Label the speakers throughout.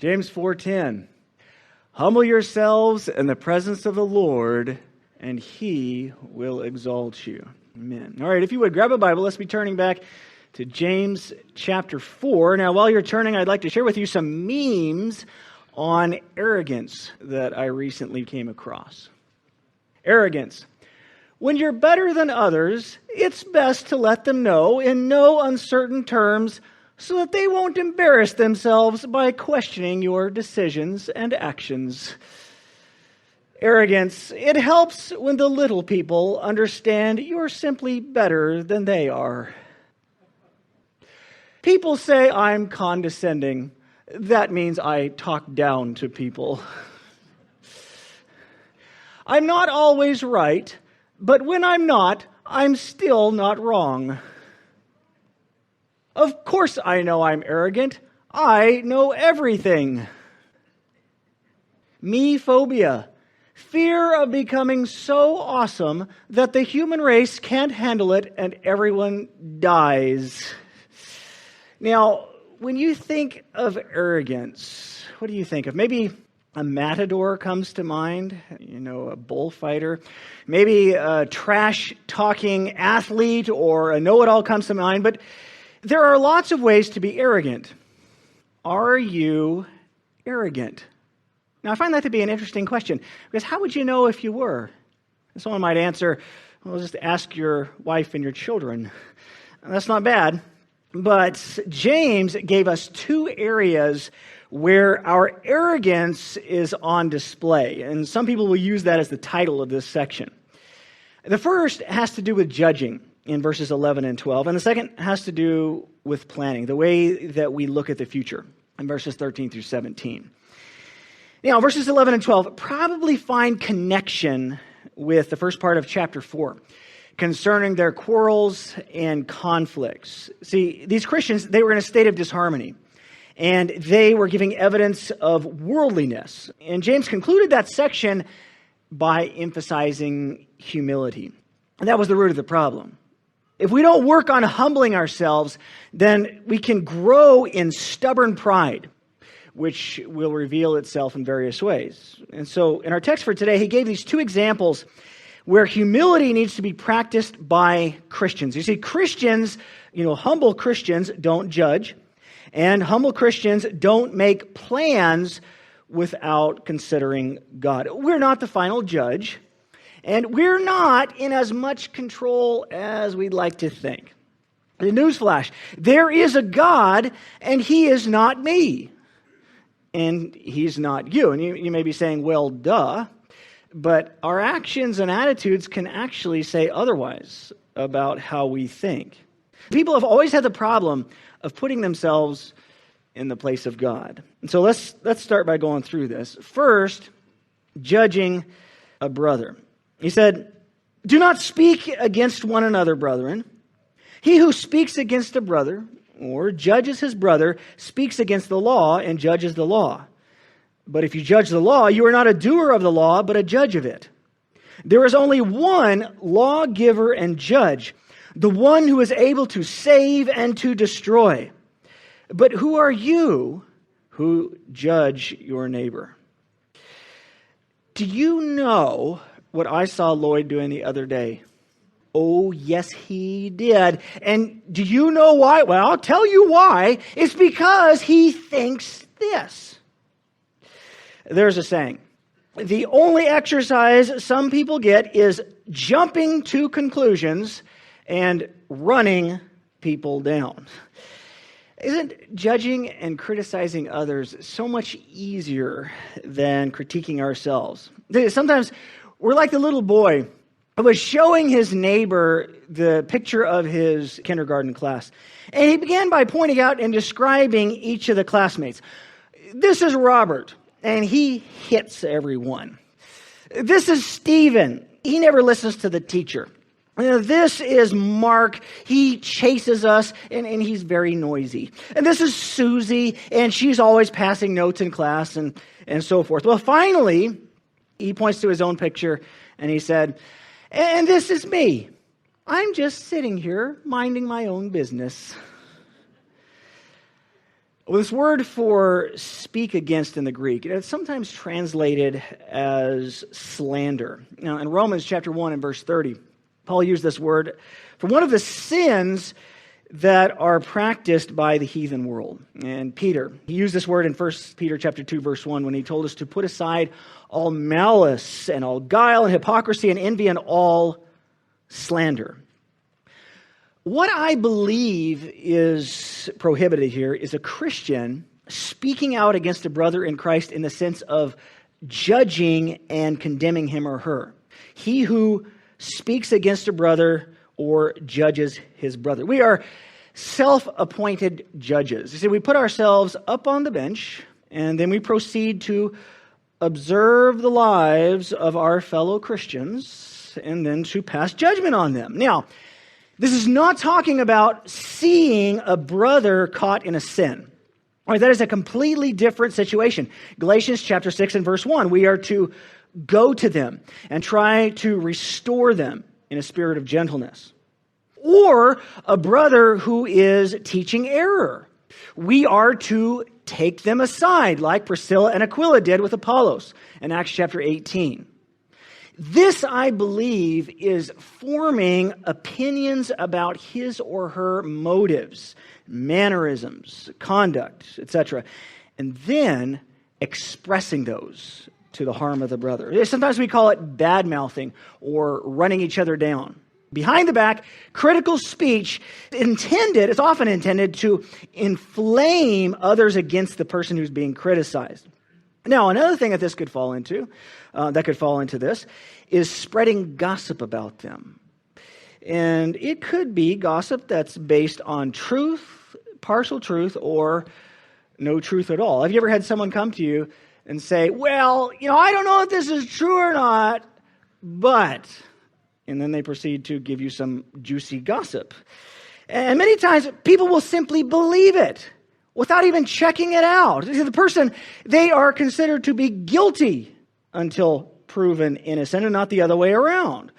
Speaker 1: James 4:10. Humble yourselves in the presence of the Lord, and He will exalt you. Amen. All right, if you would grab a Bible, let's be turning back to James chapter 4. Now, while you're turning, I'd like to share with you some memes on arrogance that I recently came across. Arrogance. When you're better than others, it's best to let them know in no uncertain terms so that they won't embarrass themselves by questioning your decisions and actions. Arrogance. It helps when the little people understand you're simply better than they are. People say I'm condescending. That means I talk down to people. I'm not always right, but when I'm not, I'm still not wrong. Of course I know I'm arrogant. I know everything. Me-phobia. Fear of becoming so awesome that the human race can't handle it and everyone dies. Now, when you think of arrogance, what do you think of? Maybe a matador comes to mind, a bullfighter. Maybe a trash-talking athlete or a know-it-all comes to mind. But there are lots of ways to be arrogant. Are you arrogant? Now, I find that to be an interesting question, because how would you know if you were? And someone might answer, well, just ask your wife and your children. And that's not bad. But James gave us two areas where our arrogance is on display. And some people will use that as the title of this section. The first has to do with judging in verses 11 and 12. And the second has to do with planning, the way that we look at the future in verses 13 through 17. Now, verses 11 and 12 probably find connection with the first part of chapter 4 concerning their quarrels and conflicts. See, these Christians, they were in a state of disharmony, and they were giving evidence of worldliness. And James concluded that section by emphasizing humility. And that was the root of the problem. If we don't work on humbling ourselves, then we can grow in stubborn pride, which will reveal itself in various ways. And so in our text for today, he gave these two examples where humility needs to be practiced by Christians. You see, Christians, humble Christians don't judge, and humble Christians don't make plans without considering God. We're not the final judge, and we're not in as much control as we'd like to think. The newsflash, there is a God, and He is not me, and He's not you. And you may be saying, well, duh. But our actions and attitudes can actually say otherwise about how we think. People have always had the problem of putting themselves in the place of God. And so let's start by going through this. First, judging a brother. He said, "Do not speak against one another, brethren. He who speaks against a brother or judges his brother speaks against the law and judges the law. But if you judge the law, you are not a doer of the law, but a judge of it. There is only one lawgiver and judge, the one who is able to save and to destroy. But who are you who judge your neighbor?" Do you know what I saw Lloyd doing the other day? Oh, yes, he did. And do you know why? Well, I'll tell you why. It's because he thinks this. There's a saying, the only exercise some people get is jumping to conclusions and running people down. Isn't judging and criticizing others so much easier than critiquing ourselves? Sometimes we're like the little boy who was showing his neighbor the picture of his kindergarten class. And he began by pointing out and describing each of the classmates. This is Robert, and he hits everyone. This is Stephen. He never listens to the teacher. This is Mark. He chases us, and he's very noisy. And this is Susie, and she's always passing notes in class, and so forth. Well, finally, he points to his own picture, and he said, "And this is me. I'm just sitting here minding my own business." Well, this word for speak against in the Greek, it's sometimes translated as slander. Now, in Romans chapter 1 and verse 30, Paul used this word for one of the sins that are practiced by the heathen world. And Peter, he used this word in 1 Peter chapter 2, verse 1, when he told us to put aside all malice and all guile and hypocrisy and envy and all slander. What I believe is prohibited here is a Christian speaking out against a brother in Christ in the sense of judging and condemning him or her. He who speaks against a brother or judges his brother. We are self-appointed judges. You see, we put ourselves up on the bench, and then we proceed to observe the lives of our fellow Christians, and then to pass judgment on them. Now, this is not talking about seeing a brother caught in a sin. All right, that is a completely different situation. Galatians chapter 6 and verse 1, we are to go to them and try to restore them in a spirit of gentleness. Or a brother who is teaching error. We are to take them aside, like Priscilla and Aquila did with Apollos in Acts chapter 18. This, I believe, is forming opinions about his or her motives, mannerisms, conduct, etc., and then expressing those to the harm of the brother. Sometimes we call it bad-mouthing or running each other down. Behind the back, critical speech is often intended to inflame others against the person who's being criticized. Now, another thing that this could fall into, this, is spreading gossip about them. And it could be gossip that's based on truth, partial truth, or no truth at all. Have you ever had someone come to you and say, well, I don't know if this is true or not, but... and then they proceed to give you some juicy gossip. And many times, people will simply believe it without even checking it out. The person, they are considered to be guilty until proven innocent, and not the other way around.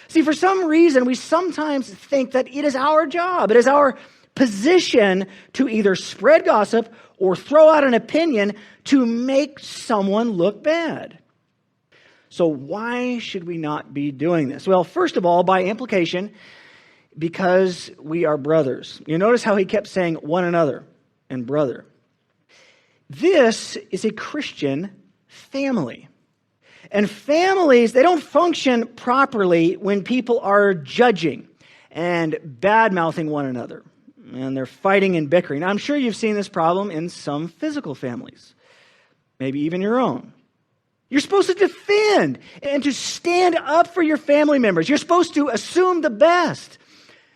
Speaker 1: See, for some reason, we sometimes think that it is our job, it is our position to either spread gossip or throw out an opinion to make someone look bad. So why should we not be doing this? Well, first of all, by implication, because we are brothers. You notice how he kept saying one another and brother. This is a Christian family. And families, they don't function properly when people are judging and bad-mouthing one another. And they're fighting and bickering. Now, I'm sure you've seen this problem in some physical families, maybe even your own. You're supposed to defend and to stand up for your family members. You're supposed to assume the best,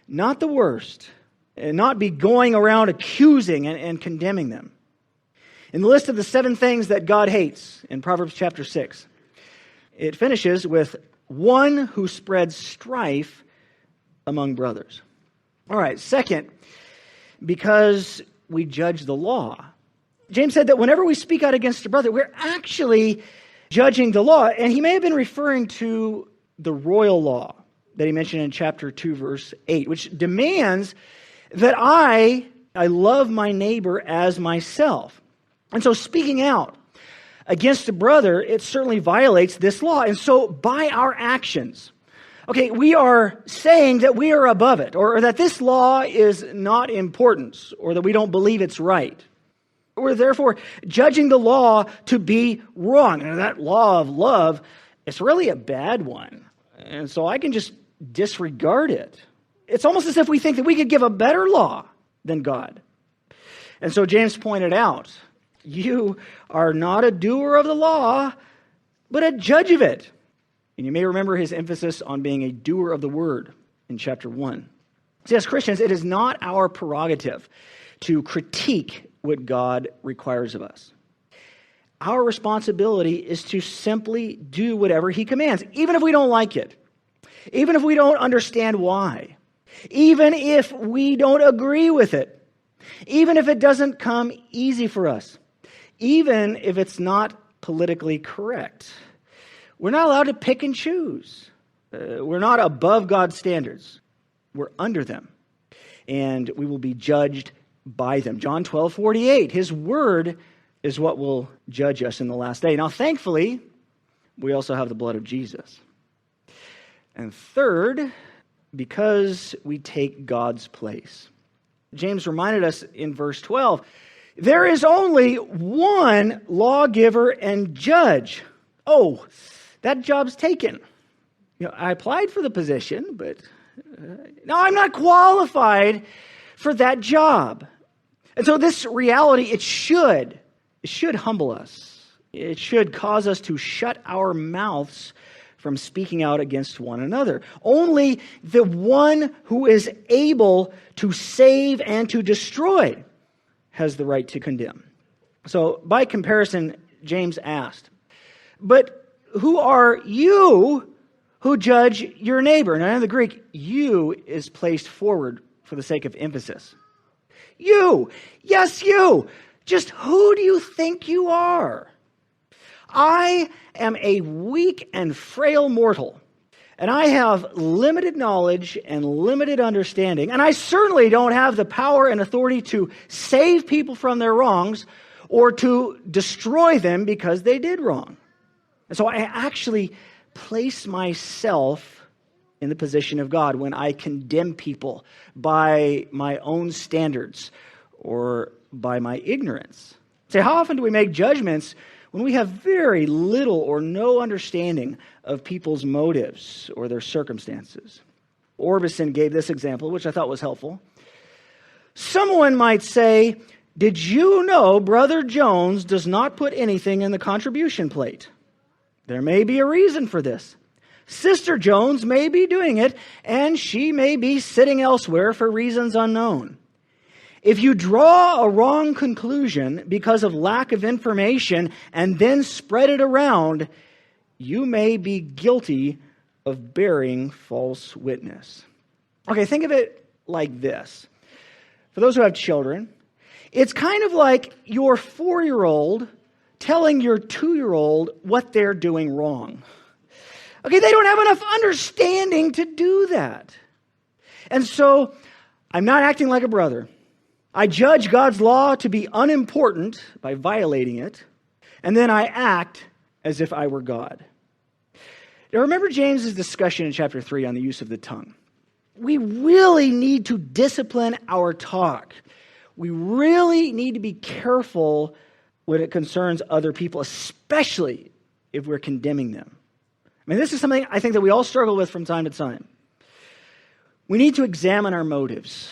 Speaker 1: not the worst, and not be going around accusing and condemning them. In the list of the 7 things that God hates in Proverbs chapter 6, it finishes with one who spreads strife among brothers. All right, second, because we judge the law. James said that whenever we speak out against a brother, we're actually judging the law. And he may have been referring to the royal law that he mentioned in chapter 2, verse 8, which demands that I love my neighbor as myself. And so speaking out against a brother, it certainly violates this law. And so by our actions, we are saying that we are above it, or that this law is not important, or that we don't believe it's right. We're therefore judging the law to be wrong. And that law of love, it's really a bad one. And so I can just disregard it. It's almost as if we think that we could give a better law than God. And so James pointed out, you are not a doer of the law, but a judge of it. And you may remember his emphasis on being a doer of the word in chapter 1. See, as Christians, it is not our prerogative to critique what God requires of us. Our responsibility is to simply do whatever he commands, even if we don't like it, even if we don't understand why, even if we don't agree with it, even if it doesn't come easy for us, even if it's not politically correct. We're not allowed to pick and choose. We're not above God's standards. We're under them. And we will be judged by them. John 12:48, his word is what will judge us in the last day. Now, thankfully, we also have the blood of Jesus. And third, because we take God's place. James reminded us in verse 12, there is only one lawgiver and judge. Oh, that job's taken. I applied for the position, but no, I'm not qualified for that job. And so this reality, it should humble us. It should cause us to shut our mouths from speaking out against one another. Only the one who is able to save and to destroy has the right to condemn. So by comparison, James asked, but who are you who judge your neighbor? Now in the Greek, you is placed forward for the sake of emphasis. You, yes, you. Just who do you think you are? I am a weak and frail mortal, and I have limited knowledge and limited understanding, and I certainly don't have the power and authority to save people from their wrongs or to destroy them because they did wrong. And so I actually place myself in the position of God when I condemn people by my own standards or by my ignorance. Say, how often do we make judgments when we have very little or no understanding of people's motives or their circumstances? Orbison gave this example, which I thought was helpful. Someone might say, did you know Brother Jones does not put anything in the contribution plate? There may be a reason for this. Sister Jones may be doing it, and she may be sitting elsewhere for reasons unknown. If you draw a wrong conclusion because of lack of information and then spread it around, you may be guilty of bearing false witness. Okay, think of it like this. For those who have children, it's kind of like your 4-year-old telling your 2-year-old what they're doing wrong. Okay, they don't have enough understanding to do that. And so, I'm not acting like a brother. I judge God's law to be unimportant by violating it, and then I act as if I were God. Now remember James's discussion in chapter 3 on the use of the tongue. We really need to discipline our talk. We really need to be careful when it concerns other people, especially if we're condemning them. I mean, this is something I think that we all struggle with from time to time. We need to examine our motives.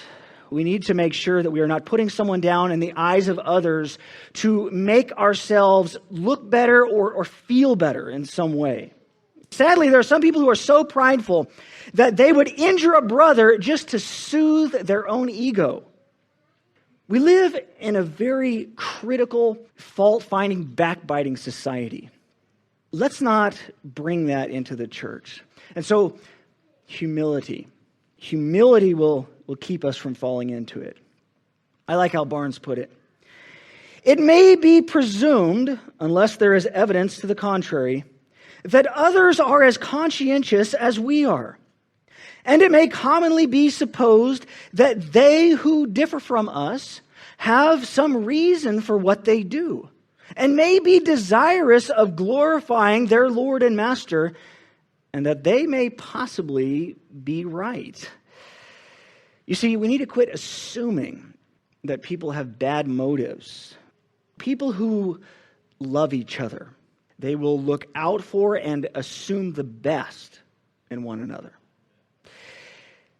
Speaker 1: We need to make sure that we are not putting someone down in the eyes of others to make ourselves look better or feel better in some way. Sadly, there are some people who are so prideful that they would injure a brother just to soothe their own ego. We live in a very critical, fault-finding, backbiting society. Let's not bring that into the church. And so, humility. Humility will keep us from falling into it. I like how Barnes put it. It may be presumed, unless there is evidence to the contrary, that others are as conscientious as we are. And it may commonly be supposed that they who differ from us have some reason for what they do, and may be desirous of glorifying their Lord and Master, and that they may possibly be right. You see, we need to quit assuming that people have bad motives. People who love each other, they will look out for and assume the best in one another.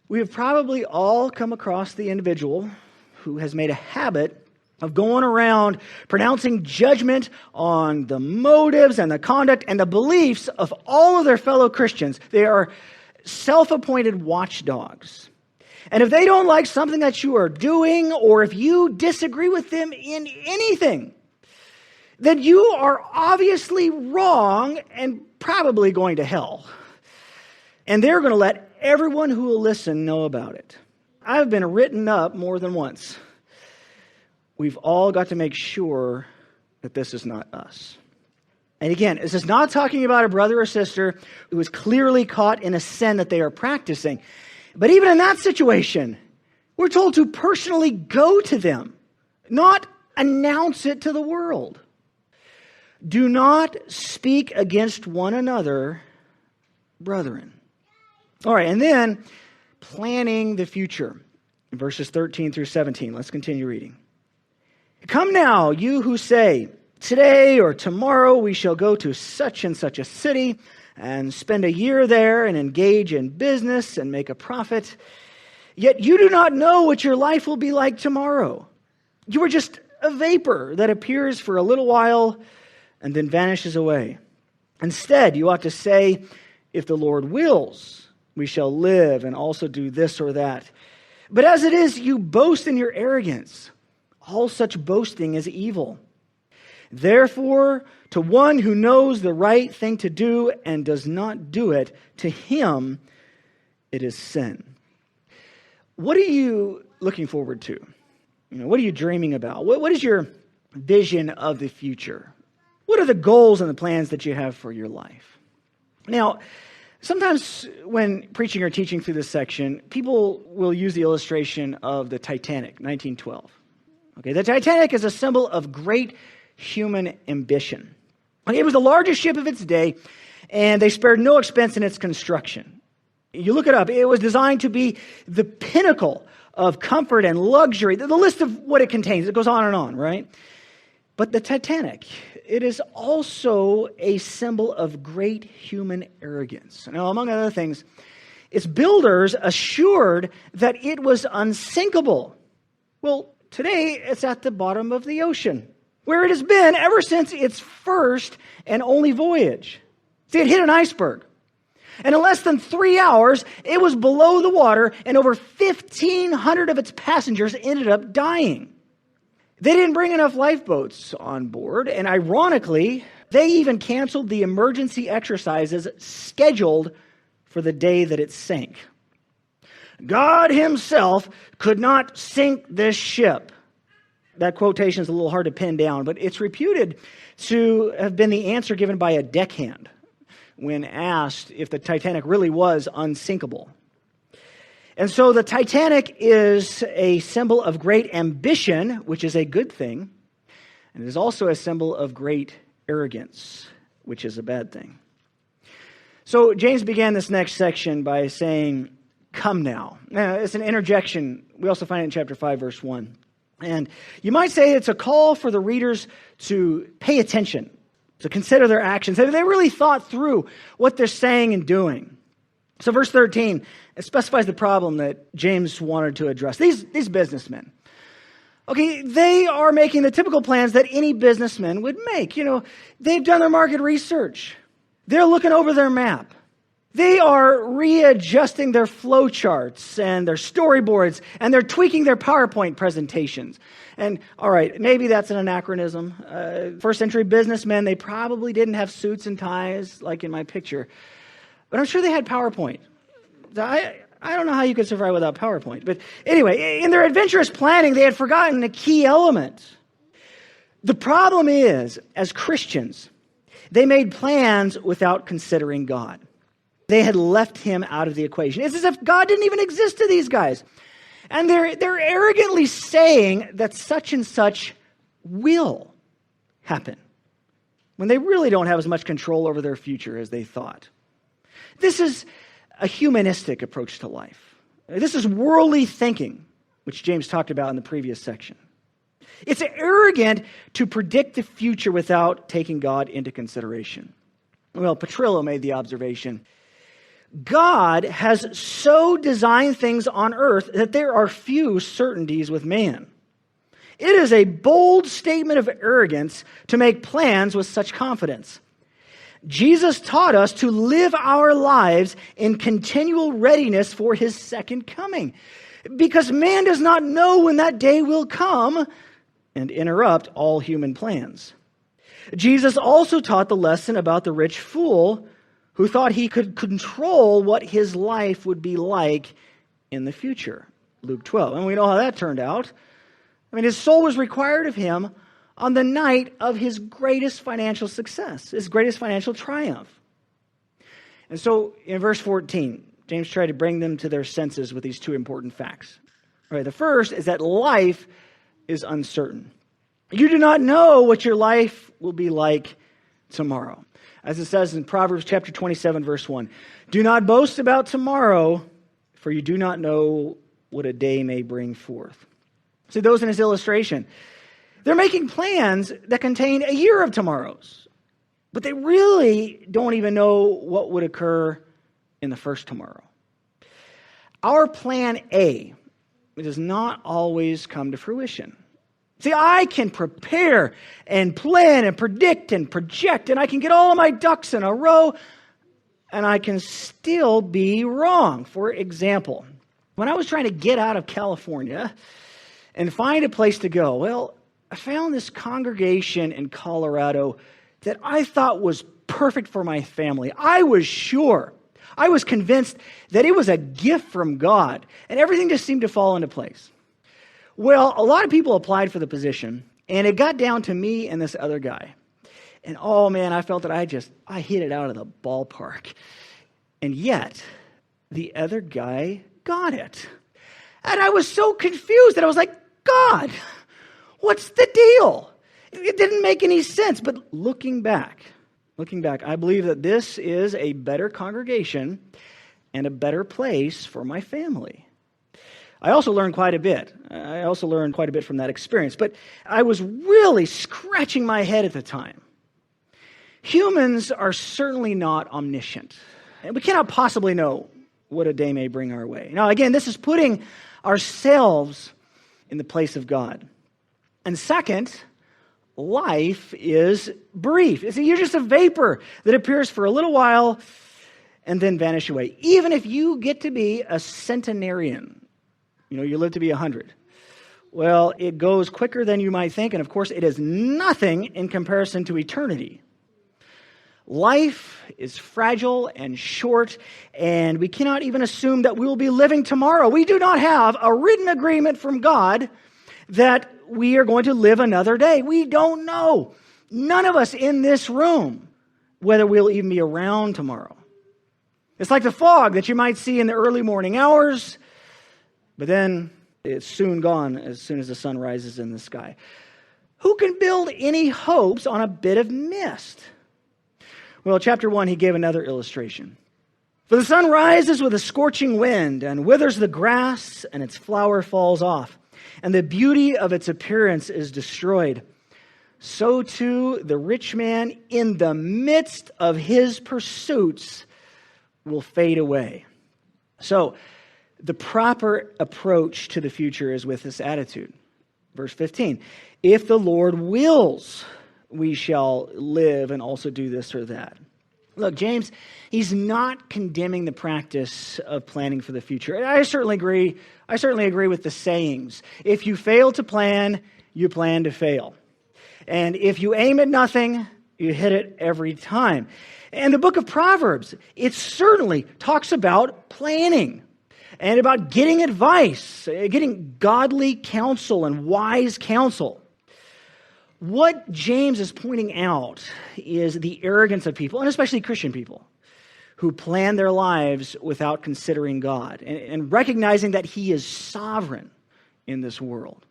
Speaker 1: We have probably all come across the individual who has made a habit of going around pronouncing judgment on the motives and the conduct and the beliefs of all of their fellow Christians. They are self-appointed watchdogs. And if they don't like something that you are doing, or if you disagree with them in anything, then you are obviously wrong and probably going to hell. And they're going to let everyone who will listen know about it. I've been written up more than once. We've all got to make sure that this is not us. And again, this is not talking about a brother or sister who is clearly caught in a sin that they are practicing. But even in that situation, We're told to personally go to them, not announce it to the world. Do not speak against one another, brethren. All right, and then planning the future. In verses 13 through 17. Let's continue reading. Come now, you who say, today or tomorrow we shall go to such and such a city and spend a year there and engage in business and make a profit. Yet you do not know what your life will be like tomorrow. You are just a vapor that appears for a little while and then vanishes away. Instead, you ought to say, if the Lord wills, we shall live and also do this or that. But as it is, you boast in your arrogance. All such boasting is evil. Therefore, to one who knows the right thing to do and does not do it, to him it is sin. What are you looking forward to? What are you dreaming about? What is your vision of the future? What are the goals and the plans that you have for your life? Now, sometimes when preaching or teaching through this section, people will use the illustration of the Titanic, 1912. Okay, the Titanic is a symbol of great human ambition. It was the largest ship of its day, and they spared no expense in its construction. You look it up, it was designed to be the pinnacle of comfort and luxury. The list of what it contains, it goes on, right? But the Titanic, it is also a symbol of great human arrogance. Now, among other things, its builders assured that it was unsinkable. Well, today it's at the bottom of the ocean, where it has been ever since its first and only voyage. See, it hit an iceberg. And in less than 3 hours, it was below the water, and over 1,500 of its passengers ended up dying. They didn't bring enough lifeboats on board, and ironically, they even canceled the emergency exercises scheduled for the day that it sank. God himself could not sink this ship. That quotation is a little hard to pin down, but it's reputed to have been the answer given by a deckhand when asked if the Titanic really was unsinkable. And so the Titanic is a symbol of great ambition, which is a good thing, and it is also a symbol of great arrogance, which is a bad thing. So James began this next section by saying, come now. Now, it's an interjection. We also find it in chapter 5, verse 1. And you might say it's a call for the readers to pay attention, to consider their actions. Have they really thought through what they're saying and doing? So verse 13, it specifies the problem that James wanted to address. These businessmen, okay, they are making the typical plans that any businessman would make. They've done their market research. They're looking over their map. They are readjusting their flow charts and their storyboards, and they're tweaking their PowerPoint presentations. And all right, maybe that's an anachronism. First century businessmen, they probably didn't have suits and ties like in my picture. But I'm sure they had PowerPoint. I don't know how you could survive without PowerPoint. But anyway, in their adventurous planning, they had forgotten a key element. The problem is, as Christians, they made plans without considering God. They had left him out of the equation. It's as if God didn't even exist to these guys. And they're arrogantly saying that such and such will happen, when they really don't have as much control over their future as they thought. This is a humanistic approach to life. This is worldly thinking, which James talked about in the previous section. It's arrogant to predict the future without taking God into consideration. Well, Petrillo made the observation, God has so designed things on earth that there are few certainties with man. It is a bold statement of arrogance to make plans with such confidence. Jesus taught us to live our lives in continual readiness for his second coming, because man does not know when that day will come and interrupt all human plans. Jesus also taught the lesson about the rich fool who thought he could control what his life would be like in the future. Luke 12. And we know how that turned out. His soul was required of him on the night of his greatest financial success, his greatest financial triumph. And so in verse 14, James tried to bring them to their senses with these two important facts. All right, the first is that life is uncertain. You do not know what your life will be like tomorrow. As it says in Proverbs chapter 27, verse 1, do not boast about tomorrow, for you do not know what a day may bring forth. So those in his illustration, they're making plans that contain a year of tomorrows, but they really don't even know what would occur in the first tomorrow. Our plan A does not always come to fruition. See, I can prepare and plan and predict and project, and I can get all of my ducks in a row, and I can still be wrong. For example, when I was trying to get out of California and find a place to go, well, I found this congregation in Colorado that I thought was perfect for my family. I was sure. I was convinced that it was a gift from God, and everything just seemed to fall into place. Well, a lot of people applied for the position, and it got down to me and this other guy. And oh man, I felt that I hit it out of the ballpark. And yet, the other guy got it. And I was so confused that I was like, God, what's the deal? It didn't make any sense. But looking back, I believe that this is a better congregation and a better place for my family. I also learned quite a bit. From that experience. But I was really scratching my head at the time. Humans are certainly not omniscient. And we cannot possibly know what a day may bring our way. Now, again, this is putting ourselves in the place of God. And second, life is brief. See, you're just a vapor that appears for a little while and then vanish away. Even if you get to be a centenarian, you live to be 100. Well, it goes quicker than you might think, and of course, it is nothing in comparison to eternity. Life is fragile and short, and we cannot even assume that we will be living tomorrow. We do not have a written agreement from God that we are going to live another day. We don't know. None of us in this room whether we'll even be around tomorrow. It's like the fog that you might see in the early morning hours, but then it's soon gone as soon as the sun rises in the sky. Who can build any hopes on a bit of mist? Well, chapter 1, he gave another illustration. For the sun rises with a scorching wind and withers the grass, and its flower falls off, and the beauty of its appearance is destroyed. So too the rich man in the midst of his pursuits will fade away. So, the proper approach to the future is with this attitude. Verse 15, if the Lord wills, we shall live and also do this or that. Look, James, he's not condemning the practice of planning for the future. I certainly agree with the sayings. If you fail to plan, you plan to fail. And if you aim at nothing, you hit it every time. And the book of Proverbs, it certainly talks about planning and about getting advice, getting godly counsel and wise counsel. What James is pointing out is the arrogance of people, and especially Christian people, who plan their lives without considering God and recognizing that He is sovereign in this world.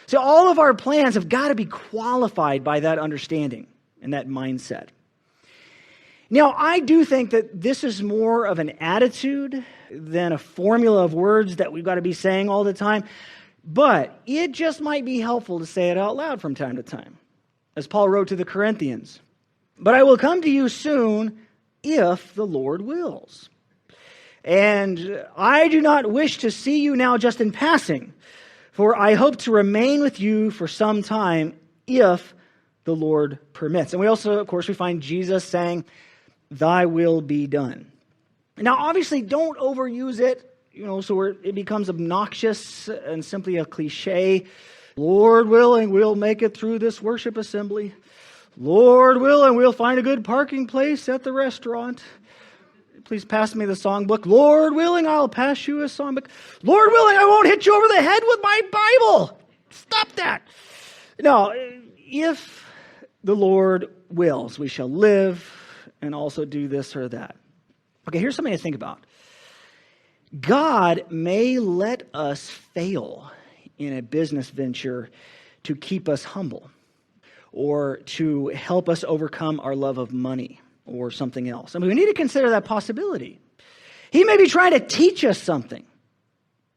Speaker 1: So all of our plans have got to be qualified by that understanding and that mindset. Now, I do think that this is more of an attitude than a formula of words that we've got to be saying all the time, but it just might be helpful to say it out loud from time to time. As Paul wrote to the Corinthians, but I will come to you soon if the Lord wills. And I do not wish to see you now just in passing, for I hope to remain with you for some time if the Lord permits. And we also, of course, we find Jesus saying, thy will be done. Now, obviously, don't overuse it, so it becomes obnoxious and simply a cliche. Lord willing, we'll make it through this worship assembly. Lord willing, we'll find a good parking place at the restaurant. Please pass me the songbook. Lord willing, I'll pass you a songbook. Lord willing, I won't hit you over the head with my Bible. Stop that. No, if the Lord wills, we shall live and also do this or that. Okay, here's something to think about. God may let us fail in a business venture to keep us humble or to help us overcome our love of money or something else. I mean, we need to consider that possibility. He may be trying to teach us something.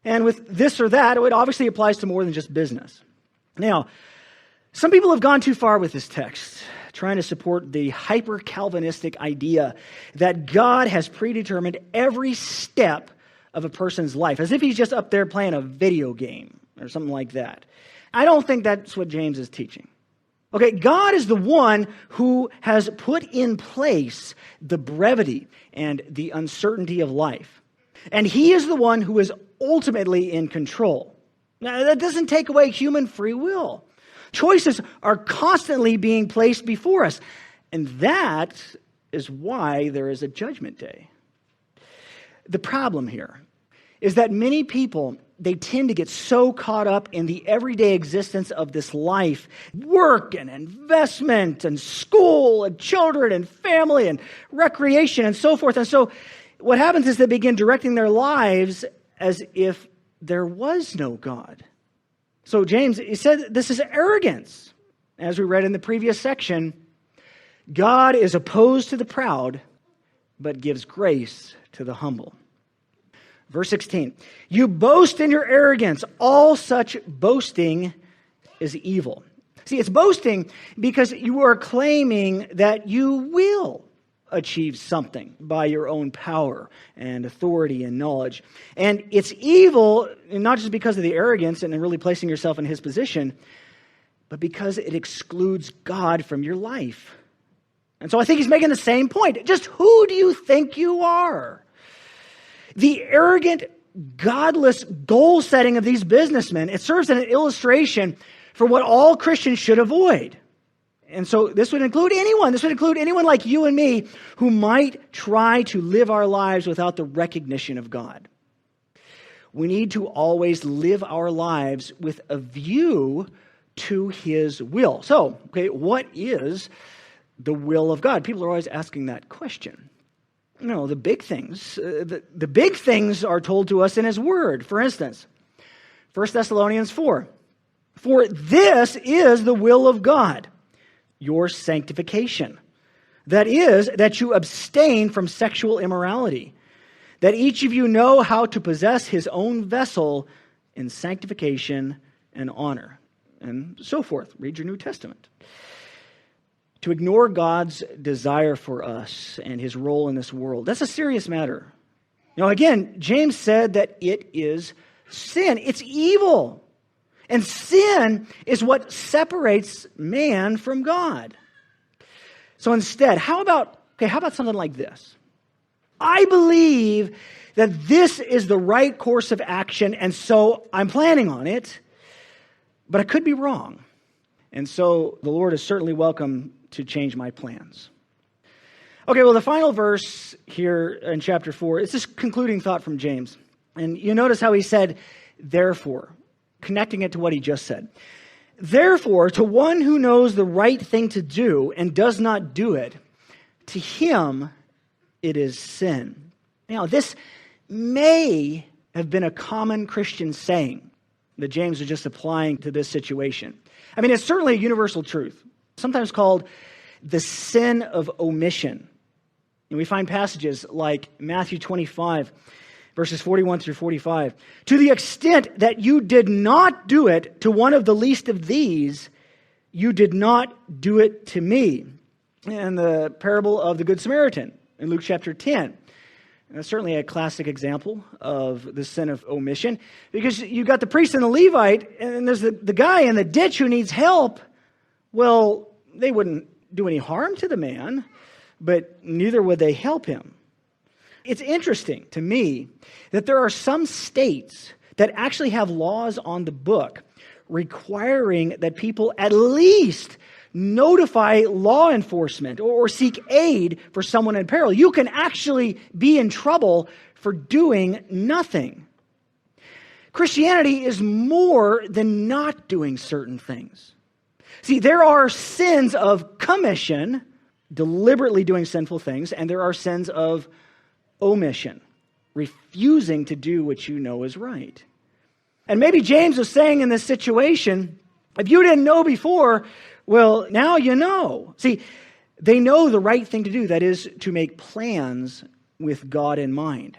Speaker 1: And with this or that, it obviously applies to more than just business. Now, some people have gone too far with this text, trying to support the hyper-Calvinistic idea that God has predetermined every step of a person's life, as if he's just up there playing a video game or something like that. I don't think that's what James is teaching. Okay, God is the one who has put in place the brevity and the uncertainty of life. And he is the one who is ultimately in control. Now, that doesn't take away human free will. Choices are constantly being placed before us. And that is why there is a judgment day. The problem here is that many people, they tend to get so caught up in the everyday existence of this life, work and investment and school and children and family and recreation and so forth. And so what happens is they begin directing their lives as if there was no God. So James, he said this is arrogance. As we read in the previous section, God is opposed to the proud, but gives grace to the humble. Verse 16, you boast in your arrogance. All such boasting is evil. See, it's boasting because you are claiming that you will achieve something by your own power and authority and knowledge. And it's evil, not just because of the arrogance and really placing yourself in his position, but because it excludes God from your life. And so I think he's making the same point. Just who do you think you are? The arrogant, godless goal setting of these businessmen, it serves as an illustration for what all Christians should avoid. And so this would include anyone. This would include anyone like you and me who might try to live our lives without the recognition of God. We need to always live our lives with a view to his will. So, okay, what is the will of God? People are always asking that question. No, the big things. The big things are told to us in his word. For instance, 1 Thessalonians 4. For this is the will of God, your sanctification. That is, that you abstain from sexual immorality, that each of you know how to possess his own vessel in sanctification and honor, and so forth. Read your New Testament. To ignore God's desire for us and his role in this world, that's a serious matter. Now, again, James said that it is sin. It's evil. And sin is what separates man from God. So instead, how about something like this? I believe that this is the right course of action, and so I'm planning on it, but I could be wrong. And so the Lord is certainly welcome to change my plans. Okay, well, the final verse here in chapter 4, it's this concluding thought from James. And you notice how he said, therefore, connecting it to what he just said. Therefore, to one who knows the right thing to do and does not do it, to him it is sin. Now, this may have been a common Christian saying that James was just applying to this situation. I mean, it's certainly a universal truth, sometimes called the sin of omission. And we find passages like Matthew 25, verses 41 through 45. To the extent that you did not do it to one of the least of these, you did not do it to me. And the parable of the Good Samaritan in Luke chapter 10. And that's certainly a classic example of the sin of omission, because you got the priest and the Levite, and there's the guy in the ditch who needs help. Well, they wouldn't do any harm to the man, but neither would they help him. It's interesting to me that there are some states that actually have laws on the book requiring that people at least notify law enforcement or seek aid for someone in peril. You can actually be in trouble for doing nothing. Christianity is more than not doing certain things. See, there are sins of commission, deliberately doing sinful things, and there are sins of omission, refusing to do what you know is right. And maybe James was saying in this situation, if you didn't know before, well, now you know. See, they know the right thing to do, that is to make plans with God in mind.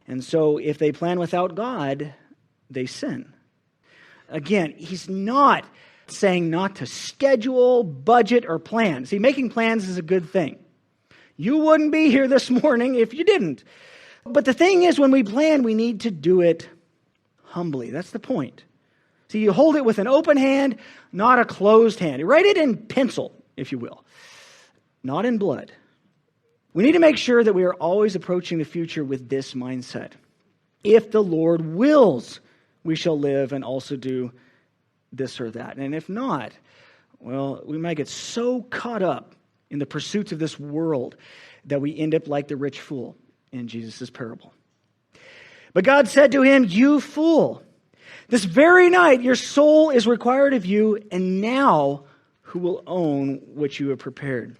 Speaker 1: And so if they plan without God, they sin. Again, he's not saying not to schedule, budget, or plan. See, making plans is a good thing. You wouldn't be here this morning if you didn't. But the thing is, when we plan, we need to do it humbly. That's the point. See, you hold it with an open hand, not a closed hand. You write it in pencil, if you will, not in blood. We need to make sure that we are always approaching the future with this mindset. If the Lord wills, we shall live and also do this or that. And if not, well, we might get so caught up in the pursuits of this world that we end up like the rich fool in Jesus' parable. But God said to him, "You fool, this very night your soul is required of you, and now who will own what you have prepared?"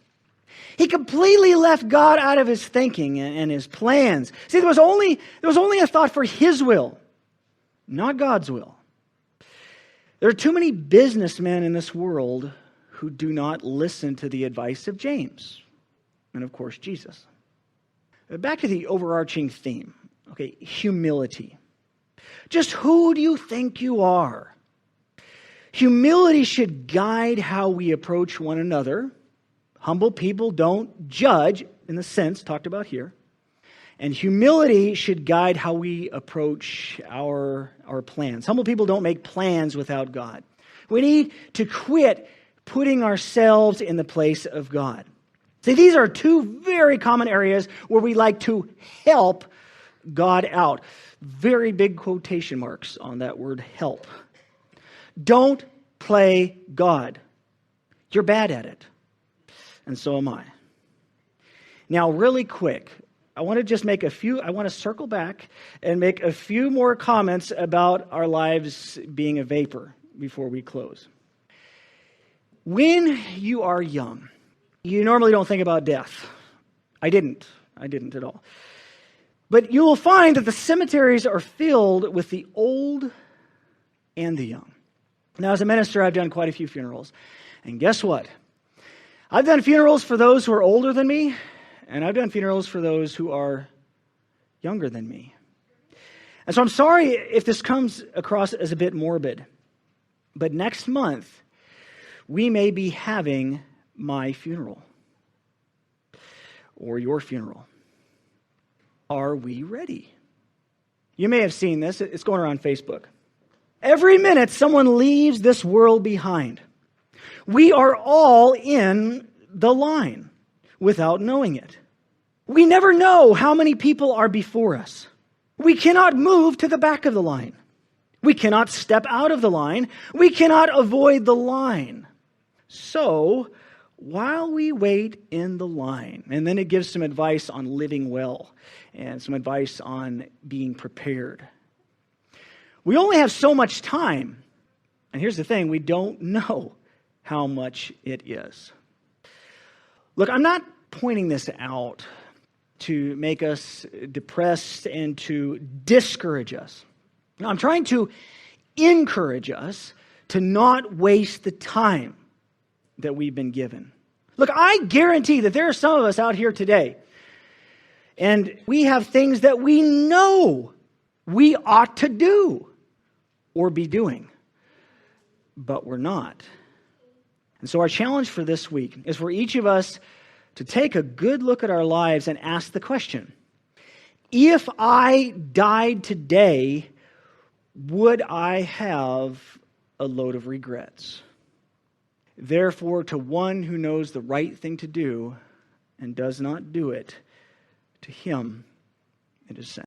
Speaker 1: He completely left God out of his thinking and his plans. See, there was only a thought for his will, not God's will. There are too many businessmen in this world who do not listen to the advice of James and, of course, Jesus. Back to the overarching theme, okay, humility. Just who do you think you are? Humility should guide how we approach one another. Humble people don't judge, in the sense talked about here. And humility should guide how we approach our plans. Humble people don't make plans without God. We need to quit putting ourselves in the place of God. See, these are two very common areas where we like to help God out. Very big quotation marks on that word help. Don't play God. You're bad at it. And so am I. Now, really quick, I want to circle back and make a few more comments about our lives being a vapor before we close. When you are young, you normally don't think about death. I didn't at all. But you will find that the cemeteries are filled with the old and the young. Now, as a minister, I've done quite a few funerals. And guess what? I've done funerals for those who are older than me, and I've done funerals for those who are younger than me. And so I'm sorry if this comes across as a bit morbid, but next month, we may be having my funeral or your funeral. Are we ready? You may have seen this. It's going around Facebook. Every minute, someone leaves this world behind. We are all in the line without knowing it. We never know how many people are before us. We cannot move to the back of the line. We cannot step out of the line. We cannot avoid the line. So, while we wait in the line, and then it gives some advice on living well and some advice on being prepared. We only have so much time. And here's the thing, we don't know how much it is. Look, I'm not pointing this out to make us depressed and to discourage us. No, I'm trying to encourage us to not waste the time that we've been given. Look, I guarantee that there are some of us out here today, and we have things that we know we ought to do or be doing, but we're not. And so our challenge for this week is for each of us to take a good look at our lives and ask the question, if I died today, would I have a load of regrets? Therefore, to one who knows the right thing to do and does not do it, to him it is sent.